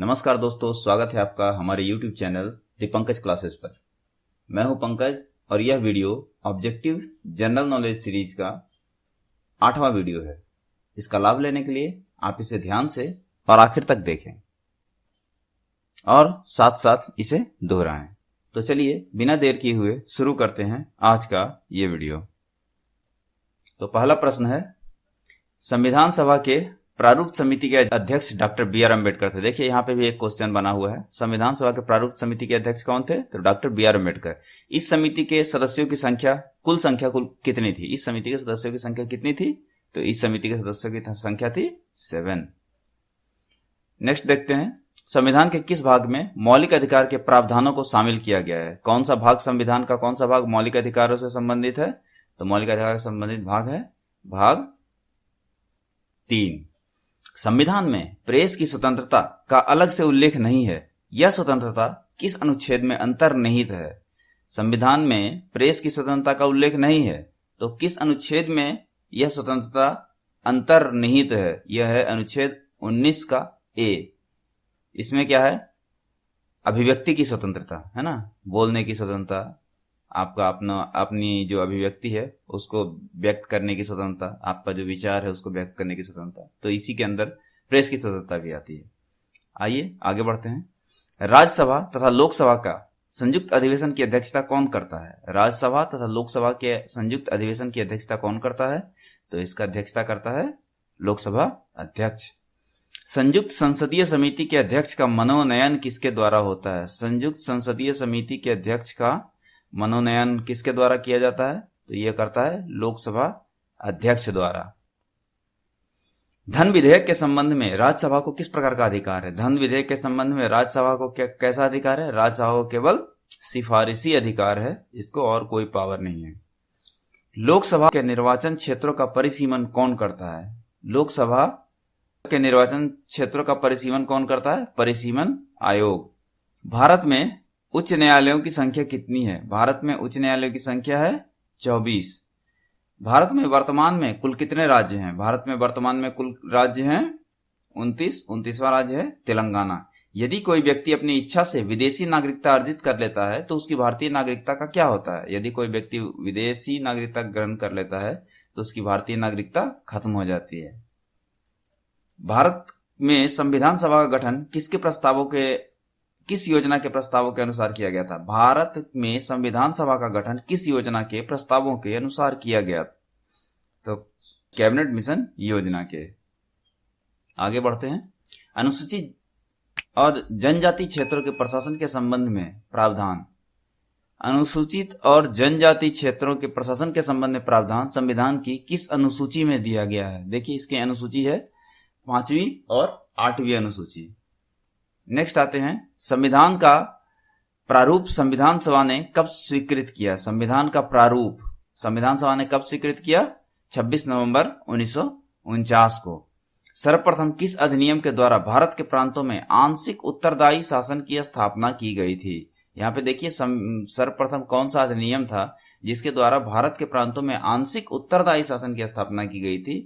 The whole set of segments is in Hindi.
नमस्कार दोस्तों, स्वागत है आपका हमारे YouTube चैनल दी पंकज क्लासेस पर। मैं हूं पंकज और यह video objective general knowledge series का 8वां वीडियो है। इसका लाभ लेने के लिए आप इसे ध्यान से और आखिर तक देखें और साथ साथ इसे दोहराएं। तो चलिए बिना देर किए हुए शुरू करते हैं आज का ये वीडियो। तो पहला प्रश्न है, संविधान सभा के प्रारूप समिति के अध्यक्ष डॉक्टर बी.आर. अम्बेडकर थे। देखिए यहाँ पे भी एक क्वेश्चन बना हुआ है, संविधान सभा के प्रारूप समिति के अध्यक्ष कौन थे? तो डॉक्टर बी.आर. अम्बेडकर। इस समिति के सदस्यों की संख्या कुल कितनी थी? इस समिति के सदस्यों की संख्या कितनी थी? तो इस समिति के सदस्यों की संख्या थी 7। नेक्स्ट देखते हैं, संविधान के किस भाग में मौलिक अधिकार के प्रावधानों को शामिल किया गया है? कौन सा भाग संविधान का, कौन सा भाग मौलिक अधिकारों से संबंधित है? तो मौलिक अधिकार से संबंधित भाग है भाग 3। संविधान में प्रेस की स्वतंत्रता का अलग से उल्लेख नहीं है। यह स्वतंत्रता किस अनुच्छेद में अंतर्निहित है? संविधान में प्रेस की स्वतंत्रता का उल्लेख नहीं है, तो किस अनुच्छेद में यह स्वतंत्रता अंतर्निहित है? यह है अनुच्छेद 19 का ए। इसमें क्या है? अभिव्यक्ति की स्वतंत्रता है ना, बोलने की स्वतंत्रता, आपका अपनी जो अभिव्यक्ति है उसको व्यक्त करने की स्वतंत्रता, आपका जो विचार है उसको व्यक्त करने की स्वतंत्रता। तो इसी के अंदर प्रेस की स्वतंत्रता भी आती है। आइए आगे बढ़ते हैं। राज्यसभा तथा लोकसभा का संयुक्त अधिवेशन की अध्यक्षता कौन करता है? राज्यसभा तथा लोकसभा के संयुक्त अधिवेशन की अध्यक्षता कौन करता है? तो इसका अध्यक्षता करता है लोकसभा अध्यक्ष। संयुक्त संसदीय समिति के अध्यक्ष का मनोनयन किसके द्वारा होता है? संयुक्त संसदीय समिति के अध्यक्ष का मनोनयन किसके द्वारा किया जाता है? तो यह करता है लोकसभा अध्यक्ष द्वारा। धन विधेयक के संबंध में राज्यसभा को किस प्रकार का अधिकार है? धन विधेयक के संबंध में राज्यसभा को कैसा अधिकार है? राज्यसभा को केवल सिफारिशी अधिकार है, इसको और कोई पावर नहीं है। लोकसभा के निर्वाचन क्षेत्रों का परिसीमन कौन करता है? लोकसभा के निर्वाचन क्षेत्रों का परिसीमन कौन करता है? परिसीमन आयोग। भारत में उच्च न्यायालयों की संख्या कितनी है? भारत में उच्च न्यायालयों की संख्या है 24। भारत में वर्तमान में कुल कितने राज्य हैं? भारत में वर्तमान में कुल राज्य हैं 29। 29वां राज्य है तेलंगाना। यदि कोई व्यक्ति अपनी इच्छा से विदेशी नागरिकता अर्जित कर लेता है तो उसकी भारतीय नागरिकता का क्या होता है? यदि कोई व्यक्ति विदेशी नागरिकता ग्रहण कर लेता है तो उसकी भारतीय नागरिकता खत्म हो जाती है। भारत में संविधान सभा का गठन किस योजना के प्रस्तावों के अनुसार किया गया था? भारत में संविधान सभा का गठन किस योजना के प्रस्तावों के अनुसार किया गया? तो कैबिनेट मिशन योजना के। आगे बढ़ते हैं, अनुसूचित और जनजाति क्षेत्रों के प्रशासन के संबंध में प्रावधान। अनुसूचित और जनजाति क्षेत्रों के प्रशासन के संबंध में प्रावधान संविधान की किस अनुसूची में दिया गया है? देखिए इसकी अनुसूची है 5वीं और 8वीं अनुसूची। नेक्स्ट आते हैं, संविधान का प्रारूप संविधान सभा ने कब स्वीकृत किया? संविधान का प्रारूप संविधान सभा ने कब स्वीकृत किया? 26 नवंबर 1949 को। सर्वप्रथम किस अधिनियम के द्वारा भारत के प्रांतों में आंशिक उत्तरदायी शासन की स्थापना की गई थी? यहाँ पे देखिए सर्वप्रथम कौन सा अधिनियम था जिसके द्वारा भारत के प्रांतों में आंशिक उत्तरदायी शासन की स्थापना की गई थी?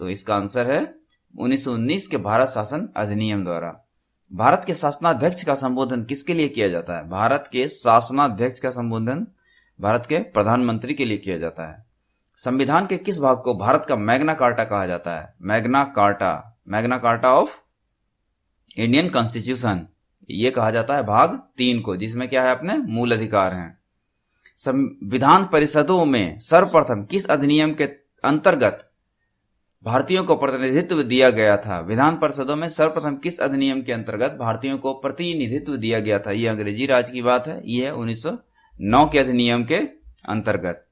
तो इसका आंसर है 1919 के भारत शासन अधिनियम द्वारा। भारत के शासनाध्यक्ष का संबोधन किसके लिए किया जाता है? भारत के शासनाध्यक्ष का संबोधन भारत के प्रधानमंत्री के लिए किया जाता है। संविधान के किस भाग को भारत का मैग्ना कार्टा कहा जाता है? Magna carta of Indian constitution, ये कहा जाता है भाग 3 को, जिसमें क्या है? अपने मूल अधिकार हैं। संविधान परिषदों में सर्वप्रथम किस अधिनियम के अंतर्गत भारतीयों को प्रतिनिधित्व दिया गया था? विधान परिषदों में सर्वप्रथम किस अधिनियम के अंतर्गत भारतीयों को प्रतिनिधित्व दिया गया था? यह अंग्रेजी राज की बात है, यह है 1909 के अधिनियम के अंतर्गत।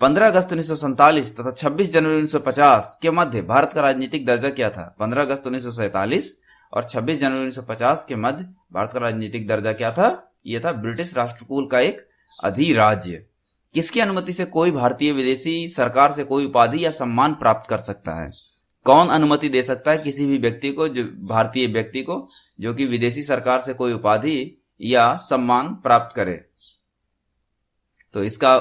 15 अगस्त 1947 तथा 26 जनवरी 1950 के मध्य भारत का राजनीतिक दर्जा क्या था? 15 अगस्त 1947 और 26 जनवरी 1950 के मध्य भारत का राजनीतिक दर्जा क्या था? यह था ब्रिटिश राष्ट्रकूल का एक अधिराज्य। किसकी अनुमति से कोई भारतीय विदेशी सरकार से कोई उपाधि या सम्मान प्राप्त कर सकता है? कौन अनुमति दे सकता है किसी भी व्यक्ति को, जो भारतीय व्यक्ति को, जो कि विदेशी सरकार से कोई उपाधि या सम्मान प्राप्त करे? तो इसका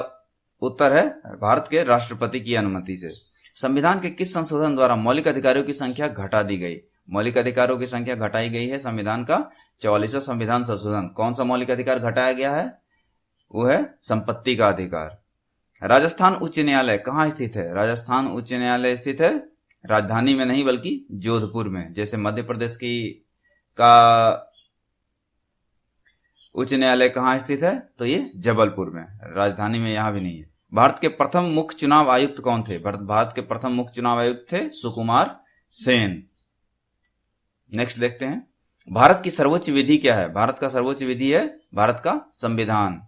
उत्तर है भारत के राष्ट्रपति की अनुमति से। संविधान के किस संशोधन द्वारा मौलिक अधिकारों की संख्या घटा दी गई? मौलिक अधिकारों की संख्या घटाई गई है संविधान का 44वां संविधान संशोधन। कौन सा मौलिक अधिकार घटाया गया है? वो है संपत्ति का अधिकार। राजस्थान उच्च न्यायालय कहाँ स्थित है? राजस्थान उच्च न्यायालय स्थित है राजधानी में नहीं बल्कि जोधपुर में। जैसे मध्य प्रदेश का उच्च न्यायालय कहाँ स्थित है? तो ये जबलपुर में, राजधानी में यहां भी नहीं है। भारत के प्रथम मुख्य चुनाव आयुक्त कौन थे? भारत के प्रथम मुख्य चुनाव आयुक्त थे सुकुमार सेन। नेक्स्ट देखते हैं, भारत की सर्वोच्च विधि क्या है? भारत का सर्वोच्च विधि है भारत का संविधान।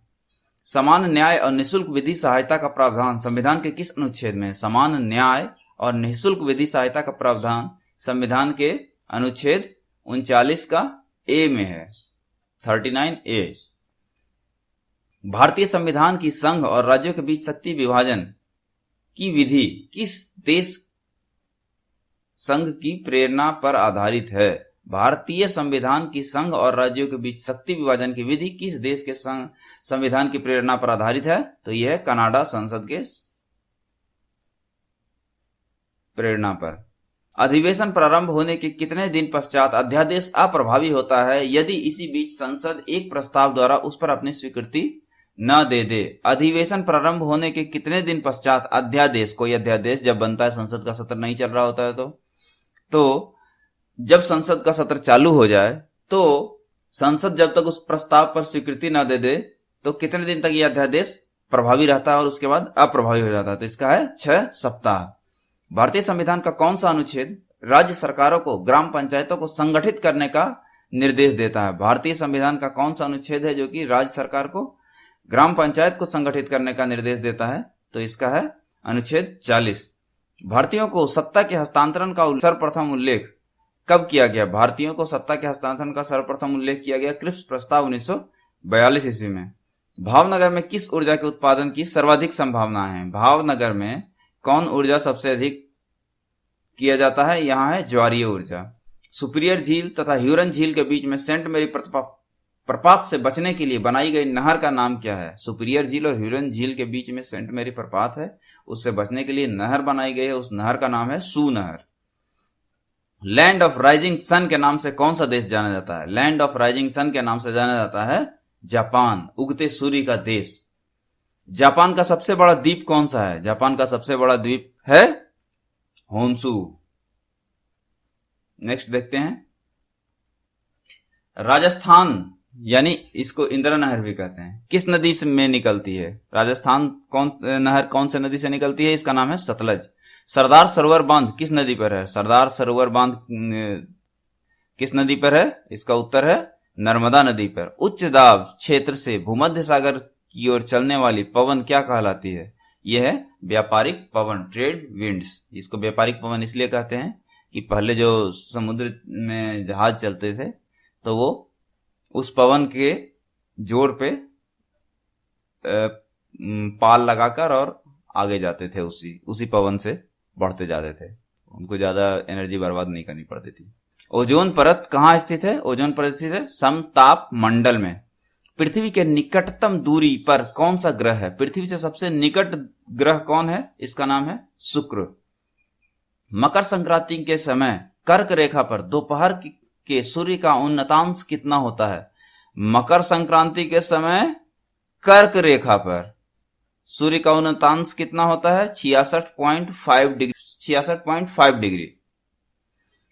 समान न्याय और निःशुल्क विधि सहायता का प्रावधान संविधान के किस अनुच्छेद में? समान न्याय और निःशुल्क विधि सहायता का प्रावधान संविधान के अनुच्छेद 39 का ए में है, 39A। भारतीय संविधान की संघ और राज्यों के बीच शक्ति विभाजन की विधि किस देश संघ की प्रेरणा पर आधारित है? भारतीय संविधान की संघ और राज्यों के बीच शक्ति विभाजन की विधि किस देश के संविधान की प्रेरणा पर आधारित है? तो यह है कनाडा संसद के प्रेरणा पर। अधिवेशन प्रारंभ होने के कितने दिन पश्चात अध्यादेश अप्रभावी होता है यदि इसी बीच संसद एक प्रस्ताव द्वारा उस पर अपनी स्वीकृति न दे दे? अधिवेशन प्रारंभ होने के कितने दिन पश्चात अध्यादेश, कोई अध्यादेश जब बनता है, संसद का सत्र नहीं चल रहा होता है तो जब संसद का सत्र चालू हो जाए तो संसद जब तक उस प्रस्ताव पर स्वीकृति न दे दे तो कितने दिन तक यह अध्यादेश प्रभावी रहता है और उसके बाद अप्रभावी हो जाता है? तो इसका है 6 सप्ताह। भारतीय संविधान का कौन सा अनुच्छेद राज्य सरकारों को ग्राम पंचायतों को संगठित करने का निर्देश देता है? भारतीय संविधान का कौन सा अनुच्छेद है जो कि राज्य सरकार को ग्राम पंचायत को संगठित करने का निर्देश देता है? तो इसका है अनुच्छेद 40। भारतीयों को सत्ता के हस्तांतरण का सर्वप्रथम उल्लेख कब किया गया? भारतीयों को सत्ता के हस्तांतरण का सर्वप्रथम उल्लेख किया गया क्रिप्स प्रस्ताव 1942 ईस्वी में। भावनगर में किस ऊर्जा के उत्पादन की सर्वाधिक संभावना है? भावनगर में कौन ऊर्जा सबसे अधिक किया जाता है? यहां है ज्वारीय ऊर्जा। सुपीरियर झील तथा ह्यूरन झील के बीच में सेंट मेरी प्रपात से बचने के लिए बनाई गई नहर का नाम क्या है? सुपीरियर झील और ह्यूरन झील के बीच में सेंट मेरी प्रपात है, उससे बचने के लिए नहर बनाई गई है, उस नहर का नाम है सू नहर। लैंड ऑफ राइजिंग सन के नाम से कौन सा देश जाना जाता है? लैंड ऑफ राइजिंग सन के नाम से जाना जाता है जापान, उगते सूर्य का देश। जापान का सबसे बड़ा द्वीप कौन सा है? जापान का सबसे बड़ा द्वीप है होन्शु। नेक्स्ट देखते हैं, राजस्थान यानी इसको इंदिरा नहर भी कहते हैं, किस नदी में निकलती है? राजस्थान नहर कौन से नदी से निकलती है? इसका नाम है सतलज। सरदार सरोवर बांध किस नदी पर है? सरदार सरोवर बांध किस नदी पर है? इसका उत्तर है नर्मदा नदी पर। उच्च दाब क्षेत्र से भूमध्य सागर की ओर चलने वाली पवन क्या कहलाती है? यह है व्यापारिक पवन, ट्रेड विंड्स। इसको व्यापारिक पवन इसलिए कहते हैं कि पहले जो समुद्र में जहाज चलते थे तो वो उस पवन के जोर पे पाल लगाकर और आगे जाते थे, उसी पवन से बढ़ते जाते थे, उनको ज्यादा एनर्जी बर्बाद नहीं करनी पड़ती थी। ओजोन परत कहाँ स्थित है? ओजोन परत स्थित है समताप मंडल में। पृथ्वी के निकटतम दूरी पर कौन सा ग्रह है? पृथ्वी से सबसे निकट ग्रह कौन है? इसका नाम है शुक्र। मकर संक्रांति के समय कर्क रेखा पर दोपहर के सूर्य का उन्नतांश कितना होता है? मकर संक्रांति के समय कर्क रेखा पर सूर्य का उन्नतांश कितना होता है? 66.5 डिग्री।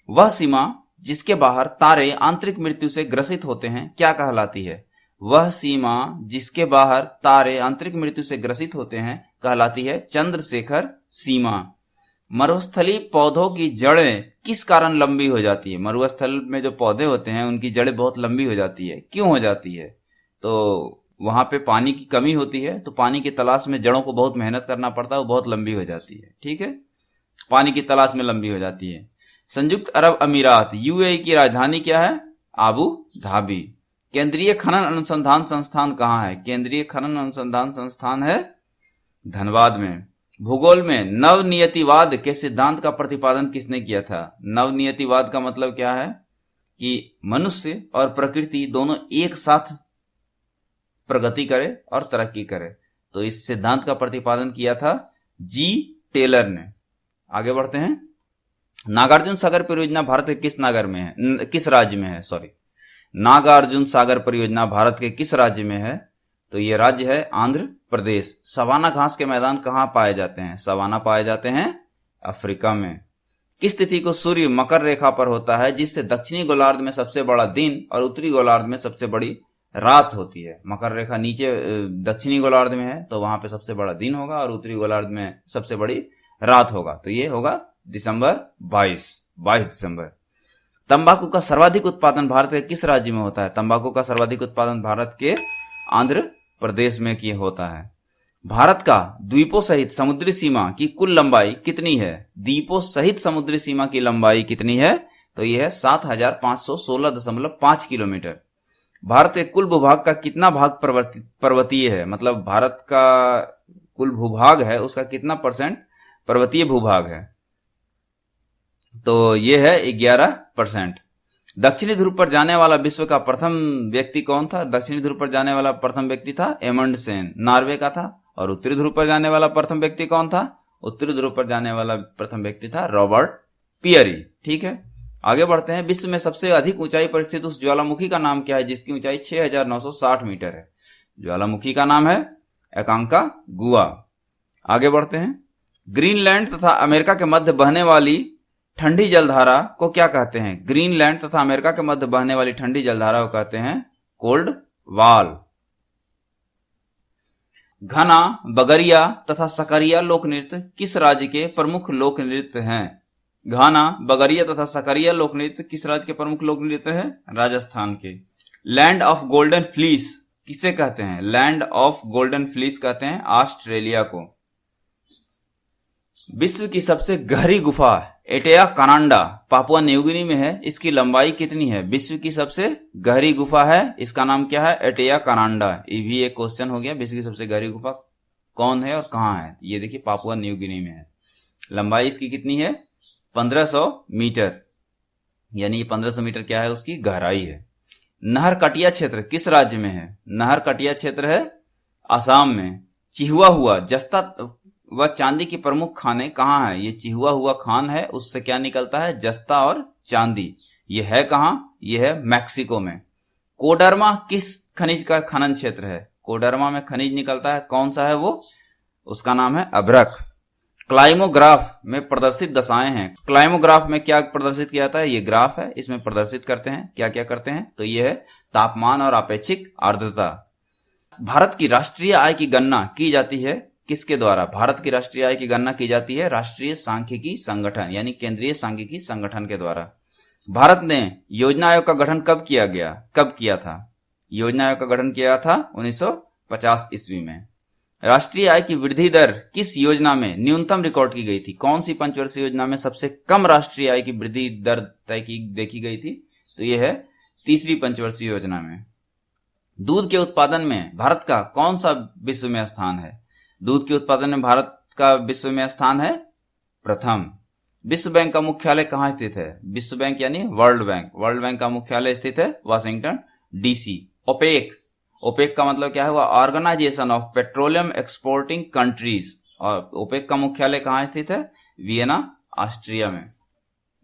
वह सीमा जिसके बाहर तारे आंतरिक मृत्यु से ग्रसित होते हैं क्या कहलाती है? वह सीमा जिसके बाहर तारे आंतरिक मृत्यु से ग्रसित होते हैं कहलाती है चंद्रशेखर सीमा। मरुस्थली पौधों की जड़ें किस कारण लंबी हो जाती है? मरुस्थल में जो पौधे होते हैं उनकी जड़ें बहुत लंबी हो जाती है। क्यों हो जाती है? तो वहां पे पानी की कमी होती है, तो पानी की तलाश में जड़ों को बहुत मेहनत करना पड़ता है, वो बहुत लंबी हो जाती है। ठीक है, पानी की तलाश में लंबी हो जाती है। संयुक्त अरब अमीरात यूएई की राजधानी क्या है? Abu Dhabi. केंद्रीय खनन अनुसंधान संस्थान कहाँ है? केंद्रीय खनन अनुसंधान संस्थान है धनबाद में। भूगोल में नवनियतिवाद के सिद्धांत का प्रतिपादन किसने किया था? नवनियतिवाद का मतलब क्या है कि मनुष्य और प्रकृति दोनों एक साथ प्रगति करे और तरक्की करे, तो इस सिद्धांत का प्रतिपादन किया था जी टेलर ने। आगे बढ़ते हैं, नागार्जुन सागर परियोजना भारत के किस नगर में है, किस राज्य में है, सॉरी, नागार्जुन सागर परियोजना भारत के किस राज्य में है? तो ये राज्य है आंध्र प्रदेश। सवाना घास के मैदान कहाँ पाए जाते हैं? सवाना पाए जाते हैं अफ्रीका में। किस तिथि को सूर्य मकर रेखा पर होता है जिससे दक्षिणी गोलार्ध में सबसे बड़ा दिन और उत्तरी गोलार्ध में सबसे बड़ी रात होती है? मकर रेखा नीचे दक्षिणी गोलार्ध में है तो वहां पे सबसे बड़ा दिन होगा और उत्तरी गोलार्ध में सबसे बड़ी रात होगा, तो ये होगा दिसंबर 22 दिसंबर। तंबाकू का सर्वाधिक उत्पादन भारत के किस राज्य में होता है? तंबाकू का सर्वाधिक उत्पादन भारत के आंध्र प्रदेश में की होता है। भारत का द्वीपों सहित समुद्री सीमा की कुल लंबाई कितनी है? द्वीपों सहित समुद्री सीमा की लंबाई कितनी है? तो यह है 7516.5 किलोमीटर। भारत के कुल भूभाग का कितना भाग पर्वतीय है? मतलब भारत का कुल भूभाग है उसका कितना % पर्वतीय भूभाग है? तो यह है 11%। दक्षिणी ध्रुव पर जाने वाला विश्व का प्रथम व्यक्ति कौन था? दक्षिणी ध्रुव पर जाने वाला प्रथम व्यक्ति था एमंडसेन, नॉर्वे का था। और उत्तरी ध्रुव पर जाने वाला प्रथम व्यक्ति कौन था? उत्तरी ध्रुव पर जाने वाला प्रथम व्यक्ति था रॉबर्ट पियरी। ठीक है, आगे बढ़ते हैं। विश्व में सबसे अधिक ऊंचाई पर स्थित उस ज्वालामुखी का नाम क्या है जिसकी ऊंचाई 6960 मीटर है? ज्वालामुखी का नाम है एकांकागुआ। आगे बढ़ते हैं। ग्रीनलैंड तथा अमेरिका के मध्य बहने वाली ठंडी जलधारा को क्या कहते हैं? ग्रीनलैंड तथा अमेरिका के मध्य बहने वाली ठंडी जलधारा को कहते हैं कोल्ड वाल। घना, बगरिया तथा सकरिया लोक नृत्य किस राज्य के प्रमुख लोक नृत्य हैं? घाना, बगरिया तथा सकरिया लोक नृत्य किस राज्य के प्रमुख लोक नृत्य है? राजस्थान के। लैंड ऑफ गोल्डन फ्लीस किसे कहते हैं? लैंड ऑफ गोल्डन फ्लीस कहते हैं ऑस्ट्रेलिया को। विश्व की सबसे गहरी गुफा एटेयाकानांडा पापुआ न्यूगिनी में है, इसकी लंबाई कितनी है? विश्व की सबसे गहरी गुफा है, इसका नाम क्या है? एटेयाकानांडा। ये भी एक क्वेश्चन हो गया, विश्व की सबसे गहरी गुफा कौन है और कहां है? ये देखिए पापुआ न्यूगिनी में है। लंबाई इसकी कितनी है? 1500 मीटर, यानी 1500 मीटर क्या है उसकी गहराई है। नहर कटिया क्षेत्र किस राज्य में है? नहर कटिया क्षेत्र है असम में। चिहुआ हुआ, जस्ता व चांदी की प्रमुख खाने कहाँ है? ये चिहुआ हुआ खान है, उससे क्या निकलता है? जस्ता और चांदी। ये है कहाँ? ये है मैक्सिको में। कोडरमा किस खनिज का खनन क्षेत्र है? कोडरमा में खनिज निकलता है, कौन सा है वो? उसका नाम है अभ्रक। क्लाइमोग्राफ में प्रदर्शित दशाएं हैं। क्लाइमोग्राफ में क्या प्रदर्शित किया जाता है? ये ग्राफ है, इसमें प्रदर्शित करते हैं क्या क्या करते हैं? तो ये है तापमान और अपेक्षिक आर्द्रता। भारत की राष्ट्रीय आय की गणना की जाती है किसके द्वारा? भारत की राष्ट्रीय आय की गणना की जाती है राष्ट्रीय सांख्यिकी संगठन यानी केंद्रीय सांख्यिकी संगठन के द्वारा। भारत ने योजना आयोग का गठन कब किया था? योजना आयोग का गठन किया था 1950 ईस्वी में। राष्ट्रीय आय की वृद्धि दर किस योजना में न्यूनतम रिकॉर्ड की गई थी? कौन सी पंचवर्षीय योजना में सबसे कम राष्ट्रीय आय की वृद्धि दर देखी गई थी? तो यह है तीसरी पंचवर्षीय योजना में। दूध के उत्पादन में भारत का कौन सा विश्व में स्थान है? दूध के उत्पादन में भारत का विश्व में स्थान है प्रथम। विश्व बैंक का मुख्यालय कहाँ स्थित है? विश्व बैंक यानी वर्ल्ड बैंक का मुख्यालय स्थित है वाशिंगटन डीसी। ओपेक का मतलब क्या है? वह organisation of petroleum exporting countries. और ओपेक का मुख्यालय कहाँ स्थित है? वियना ऑस्ट्रिया में।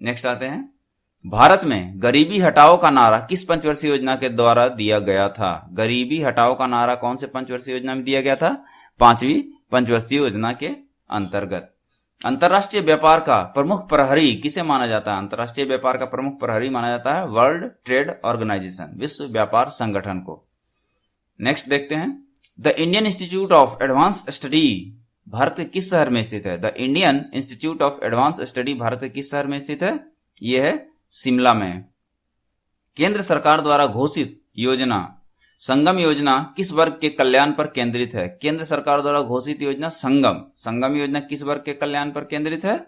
नेक्स्ट आते हैं। भारत में गरीबी हटाओ का नारा किस पंचवर्षीय योजना के द्वारा दिया गया था? गरीबी हटाओ का नारा कौन से पंचवर्षीय योजना में दिया गया था? 5वीं पंचवर्षीय योजना के अंतर्गत। अंतरराष्ट्रीय व्यापार का प्रमुख प्रहरी किसे माना जाता है? अंतरराष्ट्रीय व्यापार का प्रमुख प्रहरी माना जाता है वर्ल्ड ट्रेड ऑर्गेनाइजेशन, विश्व व्यापार संगठन को। नेक्स्ट देखते हैं। The Indian institute of advance study Bharat के किस शहर में स्थित है? The Indian institute of advance study Bharat के किस शहर में स्थित है? यह है शिमला में। केंद्र सरकार द्वारा घोषित योजना संगम योजना किस वर्ग के कल्याण पर केंद्रित है? केंद्र सरकार द्वारा घोषित योजना संगम योजना किस वर्ग के कल्याण पर केंद्रित है?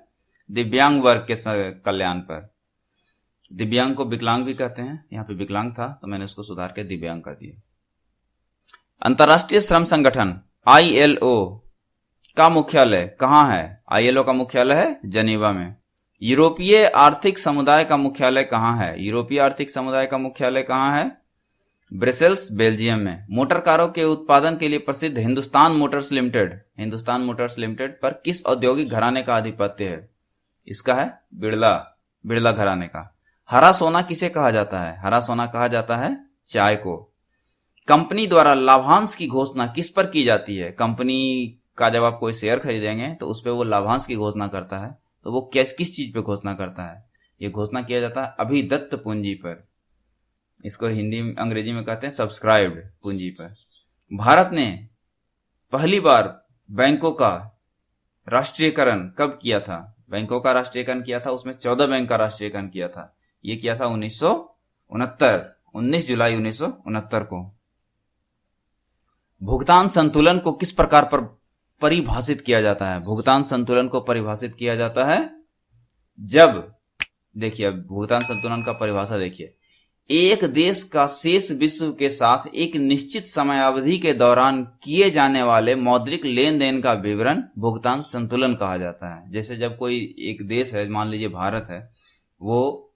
दिव्यांग वर्ग के कल्याण पर। दिव्यांग को विकलांग भी कहते हैं, यहाँ पे विकलांग था तो मैंने उसको सुधार के दिव्यांग कर दिया। अंतर्राष्ट्रीय श्रम संगठन ILO का मुख्यालय कहाँ है? ILO का मुख्यालय है जेनीवा में। यूरोपीय आर्थिक समुदाय का मुख्यालय कहाँ है? यूरोपीय आर्थिक समुदाय का मुख्यालय कहाँ है? ब्रसेल्स, बेल्जियम में। मोटर कारों के उत्पादन के लिए प्रसिद्ध हिंदुस्तान मोटर्स लिमिटेड पर किस औद्योगिक घराने का आधिपत्य है? इसका है बिड़ला घराने का। हरा सोना किसे कहा जाता है? हरा सोना कहा जाता है चाय को। कंपनी द्वारा लाभांश की घोषणा किस पर की जाती है? कंपनी का जब आप कोई शेयर खरीदेंगे तो उस पर वो लाभांश की घोषणा करता है, तो वो किस चीज पे घोषणा करता है? ये घोषणा किया जाता है अभिदत्त पूंजी पर। इसको हिंदी अंग्रेजी में कहते हैं सब्सक्राइब्ड पूंजी पर। भारत ने पहली बार बैंकों का राष्ट्रीयकरण कब किया था? बैंकों का राष्ट्रीयकरण किया था, उसमें 14 बैंक का राष्ट्रीयकरण किया था। ये किया था 19 जुलाई 1969 को। भुगतान संतुलन को किस प्रकार पर परिभाषित किया जाता है? भुगतान संतुलन को परिभाषित किया जाता है जब, देखिए भुगतान संतुलन का परिभाषा देखिए, एक देश का शेष विश्व के साथ एक निश्चित समयावधि के दौरान किए जाने वाले मौद्रिक लेन देन का विवरण भुगतान संतुलन कहा जाता है। जैसे जब कोई एक देश है, मान लीजिए भारत है, वो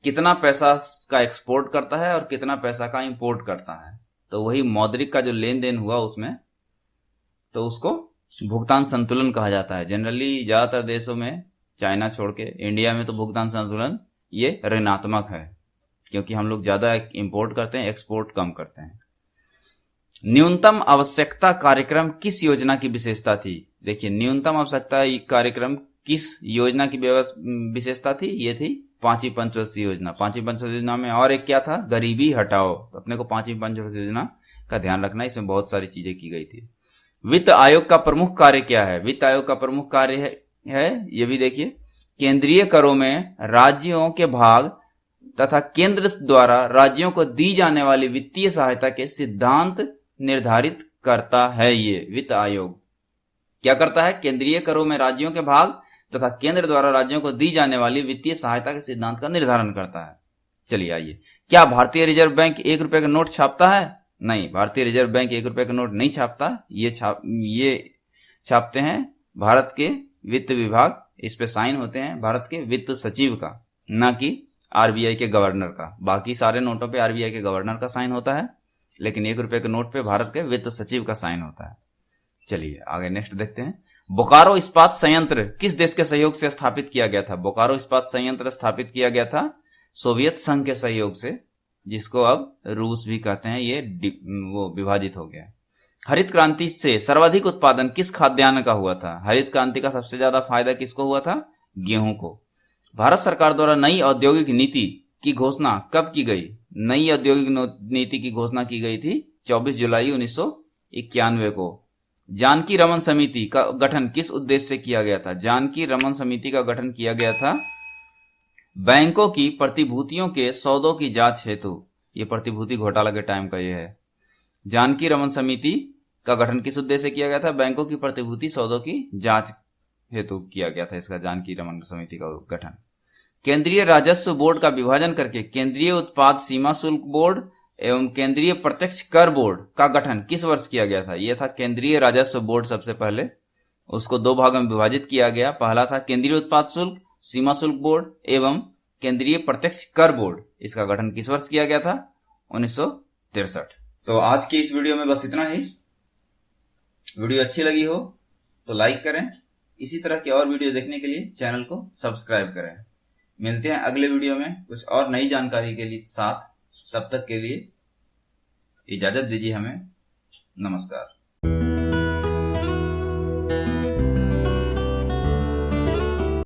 कितना पैसा का एक्सपोर्ट करता है और कितना पैसा का इंपोर्ट करता है, तो वही मौद्रिक का जो लेन देन हुआ उसमें, तो उसको भुगतान संतुलन कहा जाता है। जनरली ज्यादातर देशों में, चाइना छोड़ के, इंडिया में तो भुगतान संतुलन ये ऋणात्मक है, क्योंकि हम लोग ज्यादा इंपोर्ट करते हैं, एक्सपोर्ट कम करते हैं। न्यूनतम आवश्यकता कार्यक्रम किस योजना की विशेषता थी? देखिए न्यूनतम आवश्यकता कार्यक्रम किस योजना की विशेषता थी? ये थी पांचवी पंचवर्षीय योजना। पांचवी पंचवर्षीय योजना में और एक क्या था? गरीबी हटाओ। तो अपने को पांचवी पंचवर्षीय योजना का ध्यान रखना, इसमें बहुत सारी चीजें की गई थी। वित्त आयोग का प्रमुख कार्य क्या है? वित्त आयोग का प्रमुख कार्य है ये भी देखिए, केंद्रीय करों में राज्यों के भाग तथा केंद्र द्वारा राज्यों को दी जाने वाली वित्तीय सहायता के सिद्धांत निर्धारित करता है। ये वित्त आयोग क्या करता है? केंद्रीय करों में राज्यों के भाग तथा केंद्र द्वारा राज्यों को दी जाने वाली वित्तीय सहायता के सिद्धांत का निर्धारण करता है। चलिए आइए, क्या भारतीय रिजर्व बैंक 1 रुपए का नोट छापता है? नहीं, भारतीय रिजर्व बैंक 1 रुपए का नोट नहीं छापता। ये छापते हैं भारत के वित्त विभाग। इस पे साइन होते हैं भारत के वित्त सचिव का, ना कि आरबीआई के गवर्नर का। बाकी सारे नोटों पे आरबीआई के गवर्नर का साइन होता है, लेकिन 1 रुपए के नोट पे भारत के वित्त सचिव का साइन होता है। चलिए आगे नेक्स्ट देखते हैं। बोकारो इस्पात संयंत्र किस देश के सहयोग से स्थापित किया गया था? बोकारो इस्पात संयंत्र स्थापित किया गया था सोवियत संघ के सहयोग से, जिसको अब रूस भी कहते हैं। ये वो विभाजित हो गया। हरित क्रांति से सर्वाधिक उत्पादन किस खाद्यान्न का हुआ था? हरित क्रांति का सबसे ज्यादा फायदा किसको हुआ था? गेहूं को। भारत सरकार द्वारा नई औद्योगिक नीति की घोषणा कब की गई? नई औद्योगिक नीति की घोषणा की गई थी 24 जुलाई 1991 को। जानकी रमन समिति का गठन किस उद्देश्य से किया गया था? जानकी रमन समिति का गठन किया गया था बैंकों की प्रतिभूतियों के सौदों की जांच हेतु। ये प्रतिभूति घोटाला के टाइम का ये है। जानकी रमन समिति का गठन किस उद्देश्य से किया गया था? बैंकों की प्रतिभूति सौदों की जांच हेतु किया गया था इसका जानकी रमन समिति का गठन। केंद्रीय राजस्व बोर्ड का विभाजन करके केंद्रीय उत्पाद सीमा शुल्क बोर्ड एवं केंद्रीय प्रत्यक्ष कर बोर्ड का गठन किस वर्ष किया गया था? यह था केंद्रीय राजस्व बोर्ड। सबसे पहले उसको 2 भागों में विभाजित किया गया। पहला था केंद्रीय उत्पाद शुल्क सीमा शुल्क बोर्ड एवं केंद्रीय प्रत्यक्ष कर बोर्ड। इसका गठन किस वर्ष किया गया था? 1963। तो आज की इस वीडियो में बस इतना ही। वीडियो अच्छी लगी हो तो लाइक करें। इसी तरह के और वीडियो देखने के लिए चैनल को सब्सक्राइब करें। मिलते हैं अगले वीडियो में कुछ और नई जानकारी के लिए साथ। तब तक के लिए इजाजत दीजिए हमें। नमस्कार।